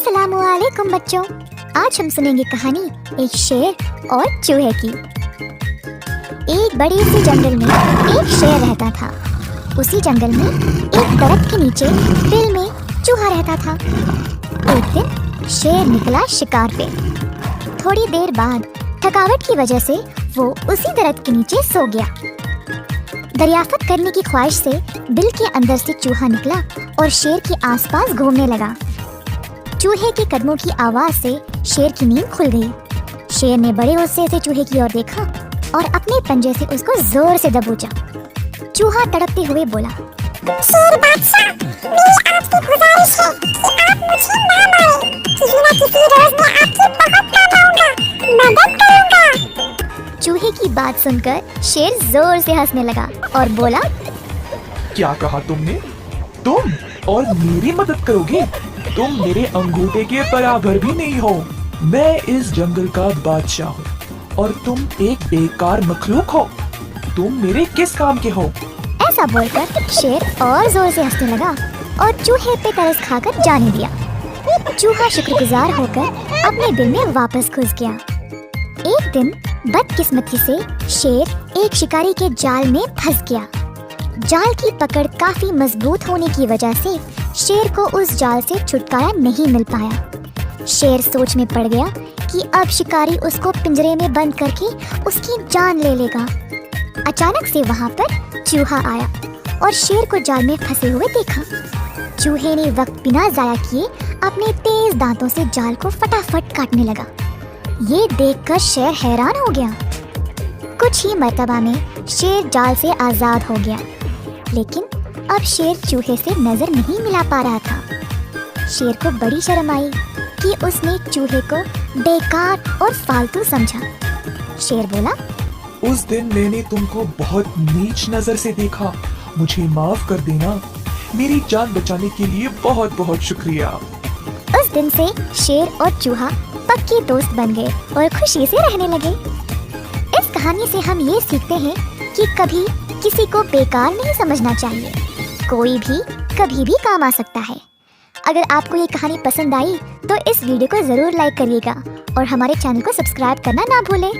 अस्सलामुअलैकुम बच्चों, आज हम सुनेंगे कहानी एक शेर और चूहे की। एक बड़े से जंगल में एक शेर रहता था। उसी जंगल में एक दरख्त के नीचे बिल में चूहा रहता था। एक दिन शेर निकला शिकार पे। थोड़ी देर बाद थकावट की वजह से वो उसी दरख्त के नीचे सो गया। दरियाफ्त करने की ख्वाहिश से बिल के अंदर से चूहा निकला और शेर के आसपास घूमने लगा। चूहे के कदमों की आवाज से शेर की नींद खुल गई। शेर ने बड़े गुस्से से चूहे की ओर देखा और अपने पंजे से उसको जोर से दबोचा। चूहा तड़पते हुए बोला, शेर बादशाह, मेरी आपसे गुजारिश है कि आप मुझे ना मारें। किसी न किसी रोज मैं आपकी बहुत काम आऊंगा, मदद करूंगा। चूहे की बात सुनकर शेर जोर से हंसने लगा और बोला, क्या कहा तुमने? तुम और मेरी मदद करोगे? तुम मेरे अंगूठे के बराबर भी नहीं हो। मैं इस जंगल का बादशाह हूँ और तुम एक बेकार मखलूक हो। तुम मेरे किस काम के हो? ऐसा बोलकर शेर और जोर से हंसने लगा और चूहे पे तरस खाकर जाने दिया। चूहा शुक्रगुजार होकर अपने बिल में वापस घुस गया। एक दिन बदकिस्मती से शेर एक शिकारी के जाल में फंस गया। जाल की पकड़ काफी मजबूत होने की वजह से शेर को उस जाल से छुटकारा नहीं मिल पाया। शेर सोच में पड़ गया कि अब शिकारी उसको पिंजरे में बंद करके उसकी जान ले लेगा। अचानक से वहाँ पर चूहा आया और शेर को जाल में फंसे हुए देखा। चूहे ने वक्त बिना जाया किए अपने तेज दांतों से जाल को फटाफट काटने लगा। ये देखकर शेर हैरान हो गया। कुछ ही मर्तबा में शेर जाल से आजाद हो गया, लेकिन अब शेर चूहे से नजर नहीं मिला पा रहा था। शेर को बड़ी शर्म आई कि उसने चूहे को बेकार और फालतू समझा। शेर बोला, उस दिन मैंने तुमको बहुत नीच नजर से देखा। मुझे माफ कर देना। मेरी जान बचाने के लिए बहुत बहुत शुक्रिया। उस दिन से शेर और चूहा पक्के दोस्त बन गए और खुशी से रहने लगे। इस कहानी से हम ये सीखते हैं कि कभी किसी को बेकार नहीं समझना चाहिए। कोई भी कभी भी काम आ सकता है। अगर आपको ये कहानी पसंद आई तो इस वीडियो को जरूर लाइक करिएगा और हमारे चैनल को सब्सक्राइब करना ना भूलें।